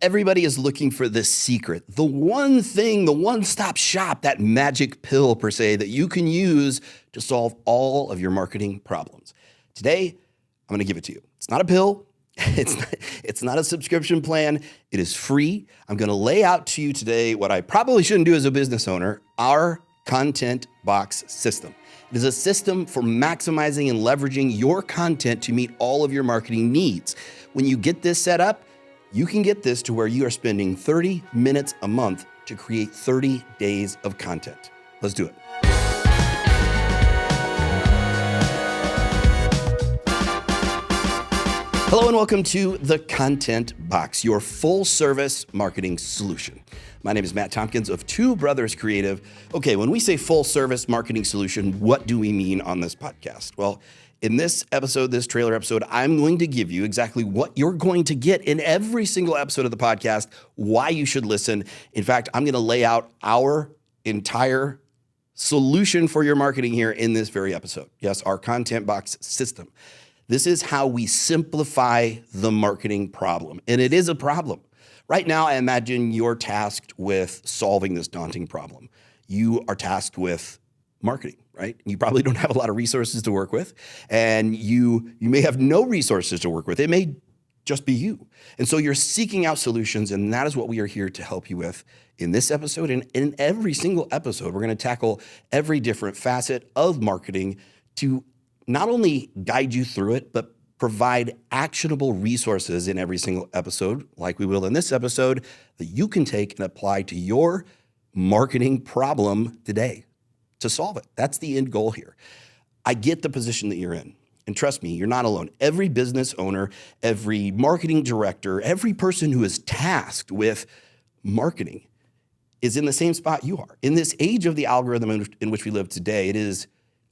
Everybody is looking for the secret, the one thing, the one-stop shop, that magic pill per se that you can use to solve all of your marketing problems. Today, I'm gonna give it to you. It's not a pill, it's not a subscription plan, it is free. I'm gonna lay out to you today what I probably shouldn't do as a business owner, our content box system. It is a system for maximizing and leveraging your content to meet all of your marketing needs. When you get this set up, you can get this to where you are spending 30 minutes a month to create 30 days of content. Let's do it. Hello and welcome to the Content Box, your full service marketing solution. My name is Matt Tompkins of Two Brothers Creative. Okay, when we say full service marketing solution, what do we mean on this podcast? Well, in this episode, this trailer episode, I'm going to give you exactly what you're going to get in every single episode of the podcast, why you should listen. In fact, I'm going to lay out our entire solution for your marketing here in this very episode. Yes, our content box system. This is how we simplify the marketing problem. And it is a problem. Right now, I imagine you're tasked with solving this daunting problem. You are tasked with marketing, right? You probably don't have a lot of resources to work with, and you may have no resources to work with. It may just be you. And so you're seeking out solutions, and that is what we are here to help you with in this episode. And in every single episode, we're going to tackle every different facet of marketing to not only guide you through it, but provide actionable resources in every single episode, like we will in this episode, that you can take and apply to your marketing problem today to solve it. That's the end goal here. I get the position that you're in. And trust me, you're not alone. Every business owner, every marketing director, every person who is tasked with marketing is in the same spot you are. In this age of the algorithm in which we live today, it is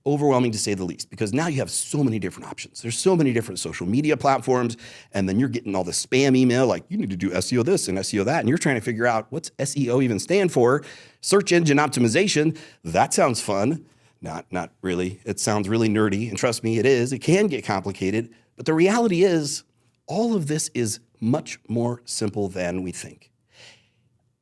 overwhelming to say the least, because now you have so many different options. There's so many different social media platforms, and then you're getting all the spam email like, you need to do SEO this and SEO that, and you're trying to figure out what's SEO even stand for. Search engine optimization, that sounds fun. Not really. It sounds really nerdy, and trust me, it is. It can get complicated, but the reality is all of this is much more simple than we think.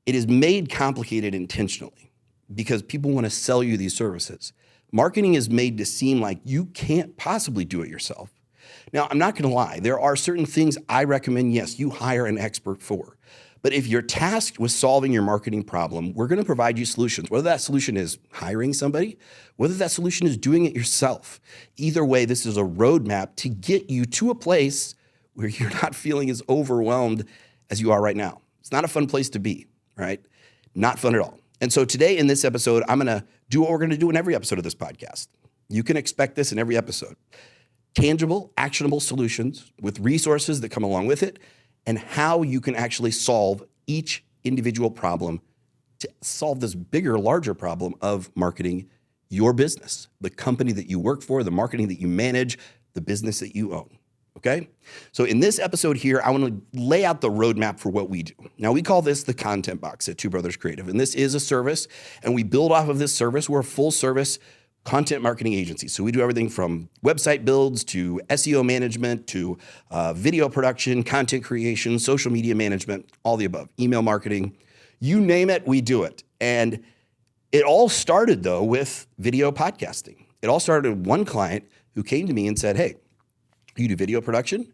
It is made complicated intentionally because people want to sell you these services. Marketing is made to seem like you can't possibly do it yourself. Now, I'm not going to lie. There are certain things I recommend, yes, you hire an expert for. But if you're tasked with solving your marketing problem, we're going to provide you solutions, whether that solution is hiring somebody, whether that solution is doing it yourself. Either way, this is a roadmap to get you to a place where you're not feeling as overwhelmed as you are right now. It's not a fun place to be, right? Not fun at all. And so today in this episode, I'm going to do what we're going to do in every episode of this podcast. You can expect this in every episode. Tangible, actionable solutions with resources that come along with it, and how you can actually solve each individual problem to solve this bigger, larger problem of marketing your business, the company that you work for, the marketing that you manage, the business that you own. Okay? So in this episode here, I want to lay out the roadmap for what we do. Now, we call this the Content Box at Two Brothers Creative, and this is a service, and we build off of this service. We're a full service content marketing agency. So we do everything from website builds to SEO management to video production, content creation, social media management, all the above, email marketing, you name it, we do it. And it all started, though, with video podcasting. It all started with one client who came to me and said, hey, you do video production,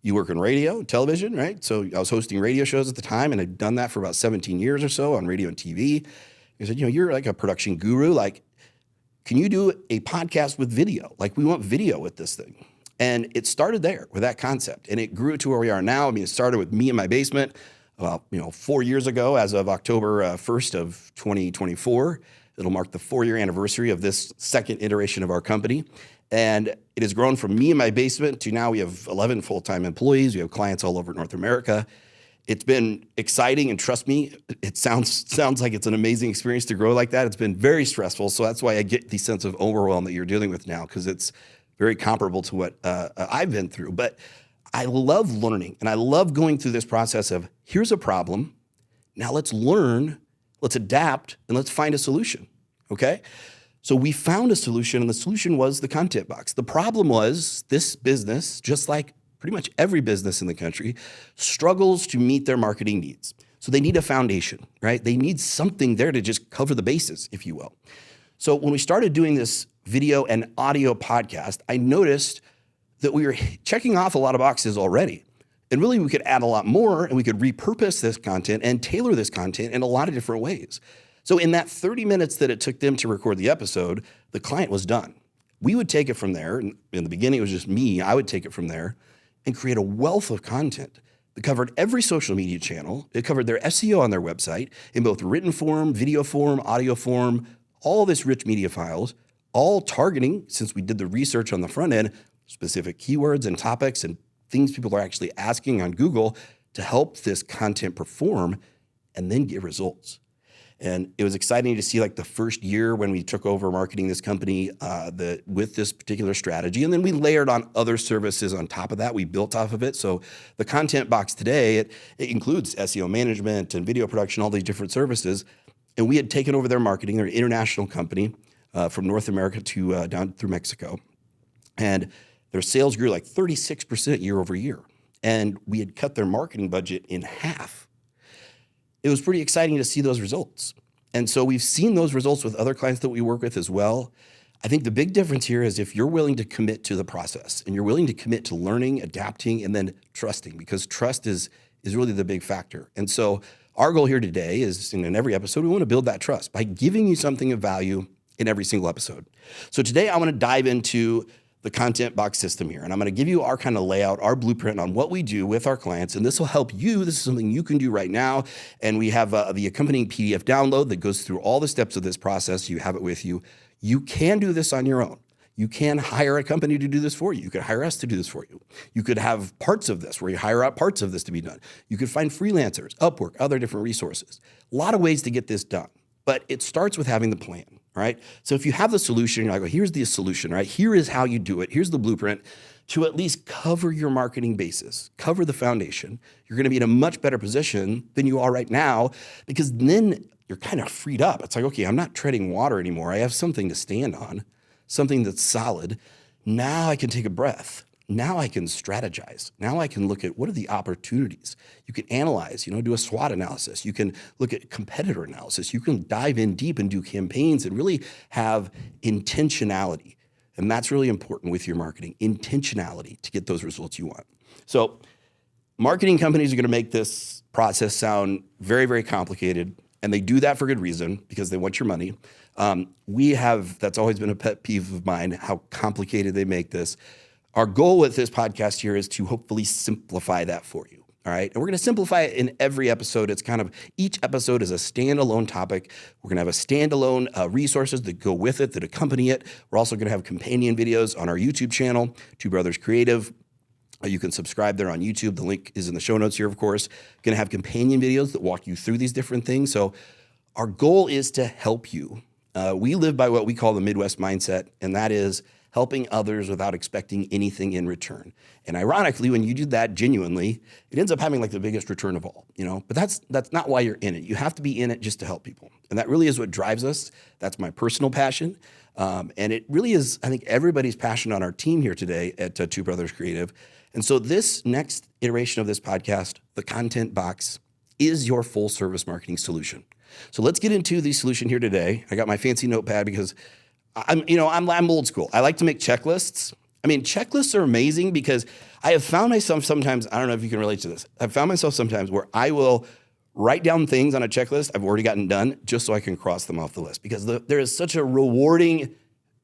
you work in radio, television, right? So I was hosting radio shows at the time, and I'd done that for about 17 years or so on radio and TV. He said, you're like a production guru. Like, can you do a podcast with video? Like, we want video with this thing. And it started there with that concept, and it grew to where we are now. I mean, it started with me in my basement about 4 years ago, as of October 1st of 2024. It'll mark the 4-year anniversary of this second iteration of our company. And it has grown from me in my basement to now we have 11 full-time employees. We have clients all over North America. It's been exciting, and trust me, it sounds like it's an amazing experience to grow like that. It's been very stressful, so that's why I get the sense of overwhelm that you're dealing with now, because it's very comparable to what I've been through. But I love learning, and I love going through this process of, here's a problem, now let's learn, let's adapt, and let's find a solution, okay? So we found a solution, and the solution was the Content Box. The problem was this business, just like pretty much every business in the country struggles to meet their marketing needs. So they need a foundation, right? They need something there to just cover the bases, if you will. So when we started doing this video and audio podcast, I noticed that we were checking off a lot of boxes already. And really we could add a lot more, and we could repurpose this content and tailor this content in a lot of different ways. So in that 30 minutes that it took them to record the episode, the client was done. We would take it from there. And in the beginning, it was just me. I would take it from there and create a wealth of content that covered every social media channel. It covered their SEO on their website in both written form, video form, audio form, all this rich media files, all targeting, since we did the research on the front end, specific keywords and topics and things people are actually asking on Google to help this content perform and then get results. And it was exciting to see like the first year when we took over marketing this company with this particular strategy. And then we layered on other services on top of that. We built off of it. So the content box today, it includes SEO management and video production, all these different services. And we had taken over their marketing. They're an international company from North America to down through Mexico. And their sales grew like 36% year over year. And we had cut their marketing budget in half. It was pretty exciting to see those results. And so we've seen those results with other clients that we work with as well. I think the big difference here is if you're willing to commit to the process and you're willing to commit to learning, adapting, and then trusting, because trust is really the big factor. And so our goal here today is, in every episode, we want to build that trust by giving you something of value in every single episode. So today I want to dive into the content box system here. And I'm going to give you our kind of layout, our blueprint on what we do with our clients. And this will help you. This is something you can do right now. And we have the accompanying PDF download that goes through all the steps of this process. You have it with you. You can do this on your own. You can hire a company to do this for you. You could hire us to do this for you. You could have parts of this where you hire out parts of this to be done. You could find freelancers, Upwork, other different resources. A lot of ways to get this done. But it starts with having the plan. Right? So if you have the solution, you're like, well, here's the solution, right? Here is how you do it. Here's the blueprint to at least cover your marketing basis, cover the foundation. You're going to be in a much better position than you are right now, because then you're kind of freed up. It's like, okay, I'm not treading water anymore. I have something to stand on, something that's solid. Now I can take a breath. Now I can strategize. Now I can look at what are the opportunities. You can analyze, do a SWOT analysis. You can look at competitor analysis. You can dive in deep and do campaigns and really have intentionality. And that's really important with your marketing, intentionality to get those results you want. So marketing companies are going to make this process sound very, very complicated. And they do that for good reason, because they want your money. That's always been a pet peeve of mine, how complicated they make this. Our goal with this podcast here is to hopefully simplify that for you, all right? And we're going to simplify it in every episode. It's kind of, each episode is a standalone topic. We're going to have a standalone resources that go with it, that accompany it. We're also going to have companion videos on our YouTube channel, Two Brothers Creative. You can subscribe there on YouTube. The link is in the show notes here, of course. Going to have companion videos that walk you through these different things. So our goal is to help you. We live by what we call the Midwest mindset, and that is helping others without expecting anything in return. And ironically, when you do that genuinely, it ends up having like the biggest return of all, But that's not why you're in it. You have to be in it just to help people. And that really is what drives us. That's my personal passion. And it really is, I think, everybody's passion on our team here today at Two Brothers Creative. And so this next iteration of this podcast, the Content Box, is your full service marketing solution. So let's get into the solution here today. I got my fancy notepad because I'm old school. I like to make checklists. I mean, checklists are amazing because I have found myself sometimes, I don't know if you can relate to this. I've found myself sometimes where I will write down things on a checklist I've already gotten done just so I can cross them off the list, because there is such a rewarding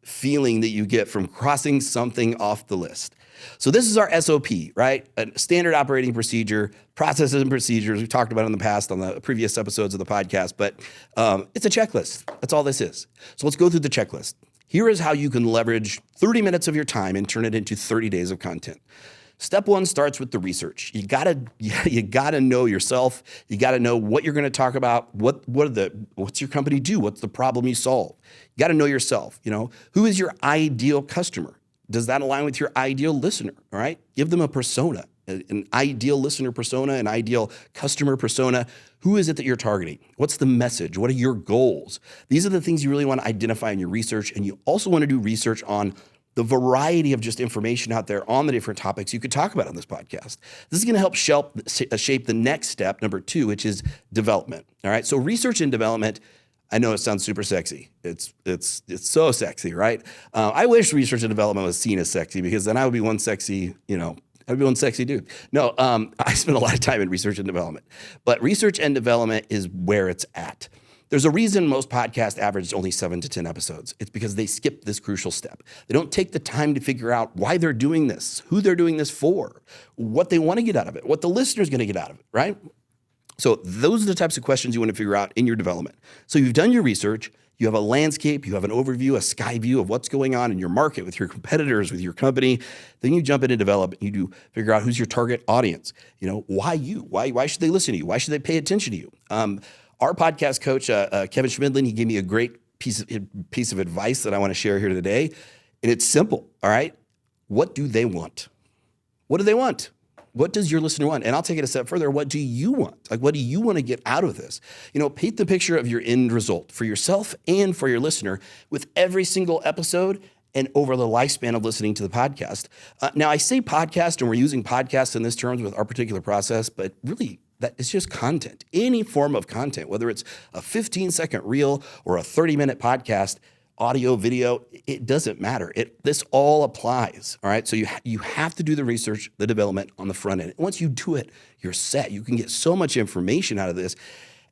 feeling that you get from crossing something off the list. So this is our SOP, right? A standard operating procedure, processes and procedures. We've talked about it in the past on the previous episodes of the podcast, but it's a checklist. That's all this is. So let's go through the checklist. Here is how you can leverage 30 minutes of your time and turn it into 30 days of content. Step one starts with the research. You gotta know yourself. You gotta know what you're gonna talk about. What's your company do? What's the problem you solve? You gotta know yourself. Who is your ideal customer? Does that align with your ideal listener? All right, give them a persona, an ideal listener persona, an ideal customer persona. Who is it that you're targeting? What's the message? What are your goals? These are the things you really want to identify in your research, and you also want to do research on the variety of just information out there on the different topics you could talk about on this podcast. This is going to help shape the next step, number 2, which is development. All right. So research and development, I know it sounds super sexy. It's so sexy, right? I wish research and development was seen as sexy, because then I would be one sexy, I'd be one sexy dude. No, I spend a lot of time in research and development, but research and development is where it's at. There's a reason most podcasts average only 7 to 10 episodes. It's because they skip this crucial step. They don't take the time to figure out why they're doing this, who they're doing this for, what they want to get out of it, what the listener's going to get out of it, right? So those are the types of questions you want to figure out in your development. So you've done your research, you have a landscape, you have an overview, a sky view of what's going on in your market with your competitors, with your company. Then you jump into development. You do figure out who's your target audience. Why you? Why should they listen to you? Why should they pay attention to you? Our podcast coach, Kevin Schmidlin, he gave me a great piece of advice that I want to share here today. And it's simple, all right? What do they want? What do they want? What does your listener want? And I'll take it a step further. What do you want? Like, what do you want to get out of this? Paint the picture of your end result for yourself and for your listener with every single episode and over the lifespan of listening to the podcast. Now, I say podcast, and we're using podcast in this terms with our particular process, but really, that it's just content, any form of content, whether it's a 15-second reel or a 30-minute podcast, audio, video, it doesn't matter. This all applies, all right? So you have to do the research, the development on the front end. Once you do it, you're set. You can get so much information out of this.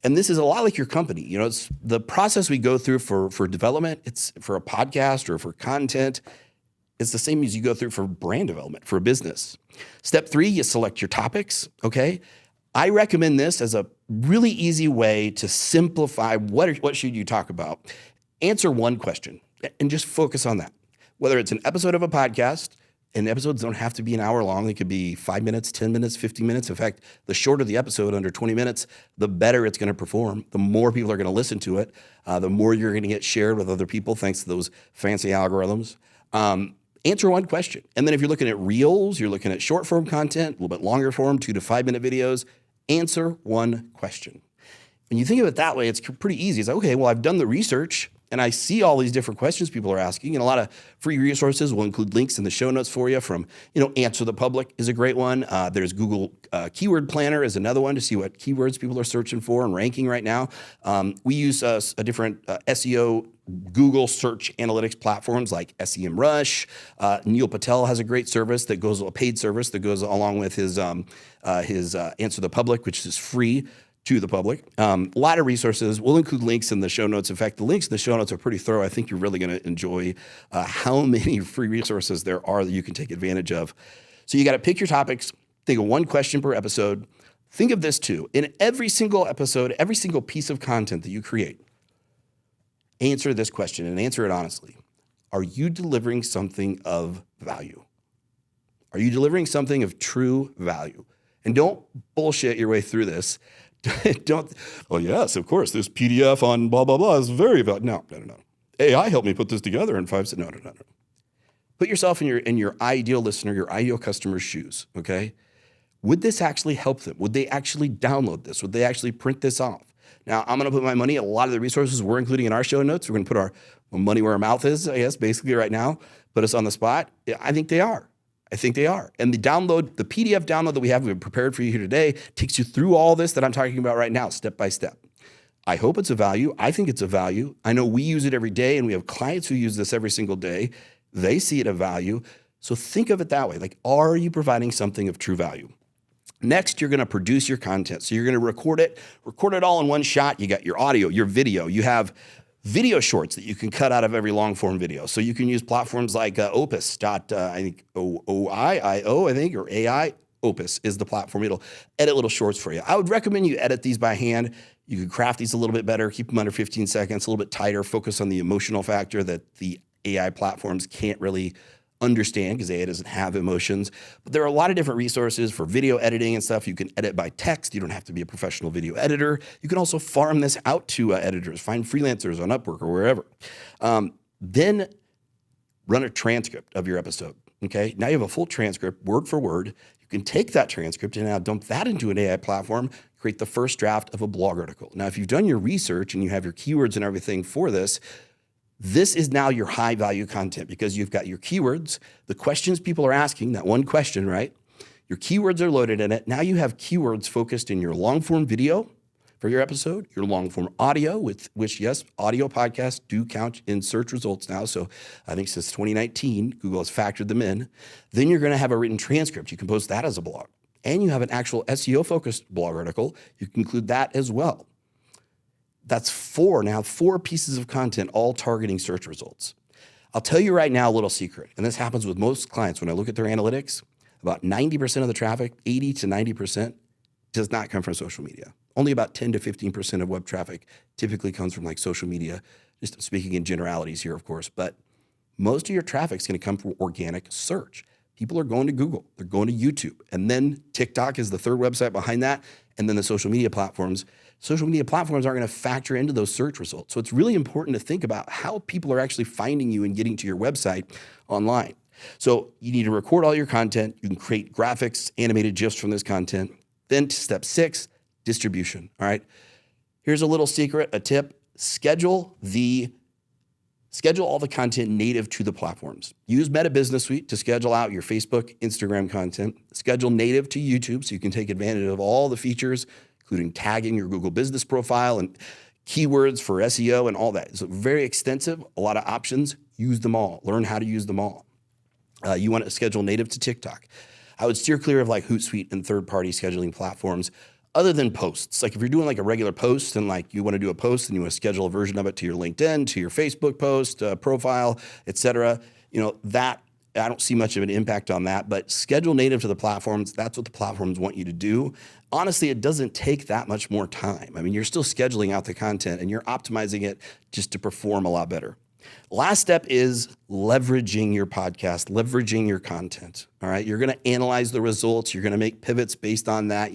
And this is a lot like your company. It's the process we go through for development. It's for a podcast or for content. It's the same as you go through for brand development, for a business. Step 3, you select your topics, okay? I recommend this as a really easy way to simplify what should you talk about. Answer one question and just focus on that. Whether it's an episode of a podcast, and episodes don't have to be an hour long. They could be 5 minutes, 10 minutes, 15 minutes. In fact, the shorter the episode, under 20 minutes, the better it's going to perform. The more people are going to listen to it. The more you're going to get shared with other people thanks to those fancy algorithms. Answer one question. And then if you're looking at reels, you're looking at short form content, a little bit longer form, 2 to 5 minute videos, answer one question. When you think of it that way, it's pretty easy. It's like, okay, well, I've done the research and I see all these different questions people are asking, and a lot of free resources. We'll include links in the show notes for you from, Answer the Public is a great one. There's Google Keyword Planner is another one to see what keywords people are searching for and ranking right now. We use a different SEO Google search analytics platforms like SEMrush. Neil Patel has a great service a paid service that goes along with his Answer the Public, which is free to the public. A lot of resources. We'll include links in the show notes. In fact, the links in the show notes are pretty thorough. I think you're really going to enjoy how many free resources there are that you can take advantage of. So you got to pick your topics, think of one question per episode. Think of this too. In every single episode, every single piece of content that you create, answer this question and answer it honestly. Are you delivering something of value? Are you delivering something of true value? And don't bullshit your way through this. Yes, of course, this PDF on blah, blah, blah is very valuable. No. AI helped me put this together in 5 seconds. No. Put yourself in your ideal listener, your ideal customer's shoes, okay? Would this actually help them? Would they actually download this? Would they actually print this off? Now, I'm going to put my money, a lot of the resources we're including in our show notes, we're going to put our money where our mouth is, I guess, basically right now, put us on the spot. I think they are. And the PDF download that we've prepared for you here today takes you through all this that I'm talking about right now, step by step. I hope it's a value. I think it's a value. I know we use it every day, and we have clients who use this every single day. They see it a value. So think of it that way. Like, are you providing something of true value? Next, you're going to produce your content. So you're going to record it all in one shot. You got your audio, your video. You have video shorts that you can cut out of every long form video. So you can use platforms like Opus. I think OIIO, I think, or AI. Opus is the platform. It'll edit little shorts for you. I would recommend you edit these by hand. You can craft these a little bit better, keep them under 15 seconds, a little bit tighter, focus on the emotional factor that the AI platforms can't really understand because AI doesn't have emotions. But there are a lot of different resources for video editing and stuff. You can edit by text. You don't have to be a professional video editor. You can also farm this out to editors, find freelancers on Upwork or wherever. Then run a transcript of your episode, okay? Now you have a full transcript, word for word. You can take that transcript and now dump that into an AI platform, create the first draft of a blog article. Now, if you've done your research and you have your keywords and everything for this, This is now your high value content because you've got your keywords, the questions people are asking, that one question, right? Your keywords are loaded in it. Now you have keywords focused in your long form video for your episode, your long form audio, which yes, audio podcasts do count in search results now. So I think since 2019, Google has factored them in. Then you're going to have a written transcript. You can post that as a blog. And you have an actual SEO focused blog article. You can include that as well. That's four pieces of content, all targeting search results. I'll tell you right now a little secret, and this happens with most clients. When I look at their analytics, about 90% of the traffic, 80 to 90%, does not come from social media. Only about 10 to 15% of web traffic typically comes from like social media, just speaking in generalities here, of course, but most of your traffic is going to come from organic search. People are going to Google, they're going to YouTube, and then TikTok is the third website behind that, and then the social media platforms. Social media platforms aren't going to factor into those search results. So it's really important to think about how people are actually finding you and getting to your website online. So you need to record all your content. You can create graphics, animated GIFs from this content. Then step 6, distribution, all right? Here's a little secret, a tip. Schedule all the content native to the platforms. Use Meta Business Suite to schedule out your Facebook, Instagram content. Schedule native to YouTube so you can take advantage of all the features, including tagging your Google business profile and keywords for SEO and all that. It's very extensive, a lot of options. Use them all. Learn how to use them all. You want to schedule native to TikTok. I would steer clear of like Hootsuite and third-party scheduling platforms other than posts. Like if you're doing like a regular post and like you want to do a post and you want to schedule a version of it to your LinkedIn, to your Facebook post, profile, etc., that I don't see much of an impact on that, but schedule native to the platforms. That's what the platforms want you to do. Honestly, it doesn't take that much more time. I mean, you're still scheduling out the content and you're optimizing it just to perform a lot better. Last step is leveraging your podcast, leveraging your content. All right. You're going to analyze the results. You're going to make pivots based on that.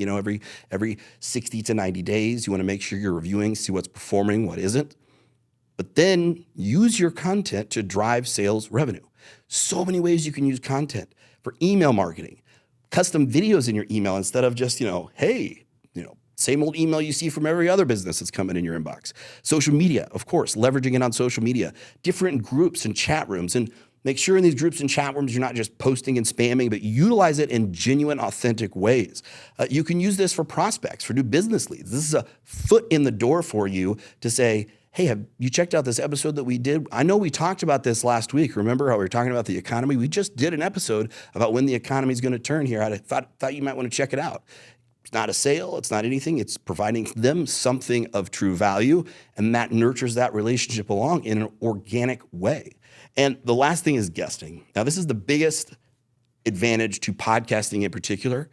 Every 60 to 90 days, you want to make sure you're reviewing, see what's performing, what isn't. But then use your content to drive sales revenue. So many ways you can use content for email marketing, custom videos in your email instead of just, same old email you see from every other business that's coming in your inbox. Social media, of course, leveraging it on social media, different groups and chat rooms, and make sure in these groups and chat rooms, you're not just posting and spamming, but utilize it in genuine, authentic ways. You can use this for prospects, for new business leads. This is a foot in the door for you to say, hey, have you checked out this episode that we did? I know we talked about this last week. Remember how we were talking about the economy? We just did an episode about when the economy is going to turn here. I thought you might want to check it out. It's not a sale. It's not anything. It's providing them something of true value, and that nurtures that relationship along in an organic way. And the last thing is guesting. Now, this is the biggest advantage to podcasting in particular.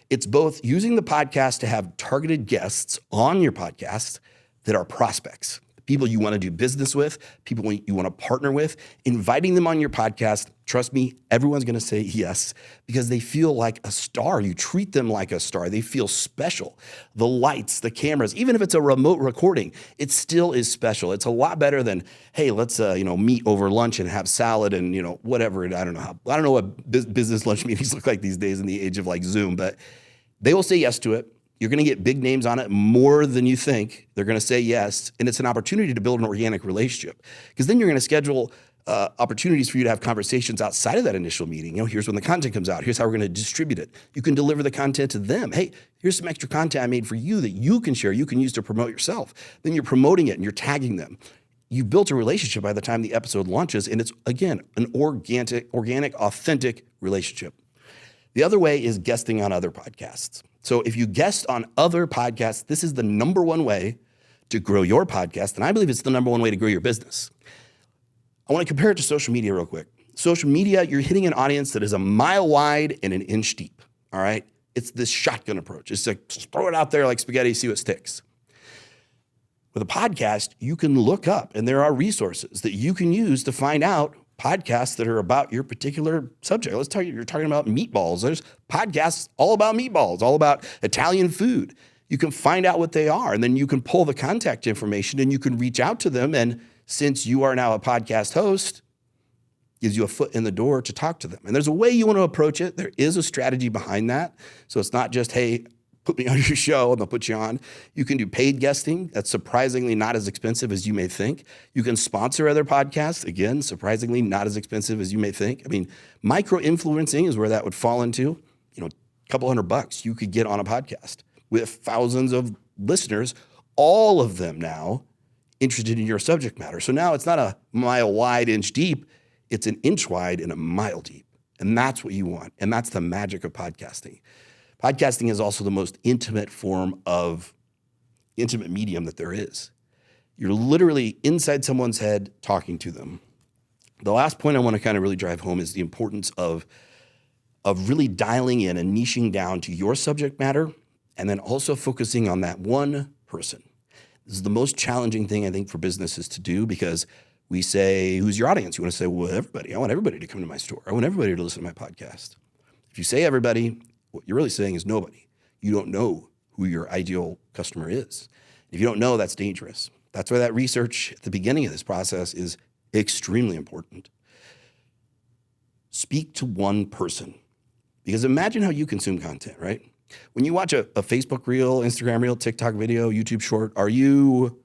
It's both using the podcast to have targeted guests on your podcast that are prospects, people you want to do business with, people you want to partner with, inviting them on your podcast. Trust me, everyone's going to say yes because they feel like a star. You treat them like a star. They feel special. The lights, the cameras, even if it's a remote recording, it still is special. It's a lot better than, hey, let's meet over lunch and have salad and whatever. I don't know what business lunch meetings look like these days in the age of like Zoom, but they will say yes to it. You're going to get big names on it more than you think. They're going to say yes. And it's an opportunity to build an organic relationship because then you're going to schedule opportunities for you to have conversations outside of that initial meeting. Here's when the content comes out. Here's how we're going to distribute it. You can deliver the content to them. Hey, here's some extra content I made for you that you can share, you can use to promote yourself. Then you're promoting it and you're tagging them. You built a relationship by the time the episode launches, and it's, again, an organic, authentic relationship. The other way is guesting on other podcasts. So if you guest on other podcasts, this is the number one way to grow your podcast, and I believe it's the number one way to grow your business. I want to compare it to social media real quick. Social media, you're hitting an audience that is a mile wide and an inch deep, all right? It's this shotgun approach. It's like throw it out there like spaghetti, see what sticks. With a podcast, you can look up, and there are resources that you can use to find out podcasts that are about your particular subject. You're talking about meatballs. There's podcasts all about meatballs, all about Italian food. You can find out what they are, and then you can pull the contact information and you can reach out to them. And since you are now a podcast host, gives you a foot in the door to talk to them. And there's a way you want to approach it. There is a strategy behind that. So it's not just, hey, put me on your show and they'll put you on. You can do paid guesting. That's surprisingly not as expensive as you may think. You can sponsor other podcasts. Again, surprisingly not as expensive as you may think. I mean, micro-influencing is where that would fall into. A couple $100 you could get on a podcast with thousands of listeners, all of them now interested in your subject matter. So now it's not a mile wide, inch deep. It's an inch wide and a mile deep. And that's what you want. And that's the magic of podcasting. Podcasting is also the most intimate medium that there is. You're literally inside someone's head talking to them. The last point I want to kind of really drive home is the importance of really dialing in and niching down to your subject matter and then also focusing on that one person. This is the most challenging thing, I think, for businesses to do because we say, who's your audience? You want to say, well, everybody. I want everybody to come to my store. I want everybody to listen to my podcast. If you say everybody, what you're really saying is nobody. You don't know who your ideal customer is. If you don't know, that's dangerous. That's why that research at the beginning of this process is extremely important. Speak to one person. Because imagine how you consume content, right? When you watch a Facebook reel, Instagram reel, TikTok video, YouTube short, are you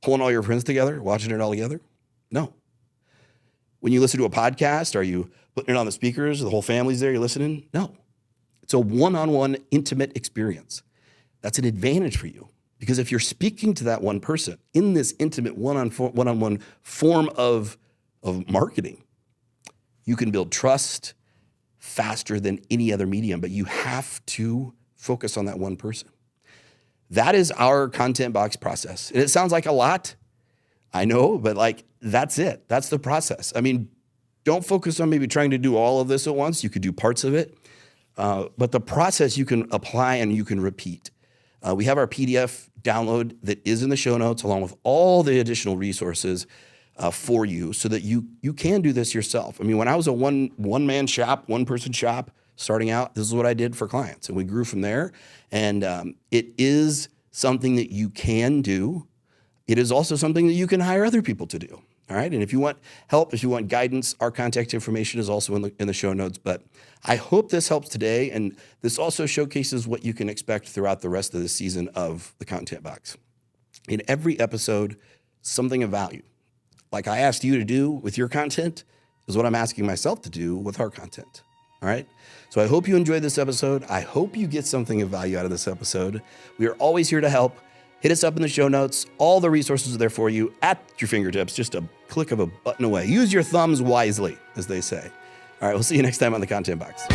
pulling all your friends together, watching it all together? No. When you listen to a podcast, are you putting it on the speakers, the whole family's there, you're listening? No. It's a one-on-one intimate experience. That's an advantage for you. Because if you're speaking to that one person in this intimate one-on-one form of marketing, you can build trust faster than any other medium, but you have to focus on that one person. That is our content box process. And it sounds like a lot, I know, but that's it. That's the process. I mean, don't focus on maybe trying to do all of this at once. You could do parts of it. But the process you can apply and you can repeat. We have our PDF download that is in the show notes along with all the additional resources for you so that you can do this yourself. I mean, when I was a one-man shop, one-person shop starting out, this is what I did for clients. And we grew from there. And it is something that you can do. It is also something that you can hire other people to do. All right. And if you want help, if you want guidance, our contact information is also in the show notes. But I hope this helps today. And this also showcases what you can expect throughout the rest of the season of the Content Box. In every episode, something of value. Like I asked you to do with your content is what I'm asking myself to do with our content. All right. So I hope you enjoyed this episode. I hope you get something of value out of this episode. We are always here to help. Hit us up in the show notes. All the resources are there for you at your fingertips, just a click of a button away. Use your thumbs wisely, as they say. All right, we'll see you next time on the Content Box.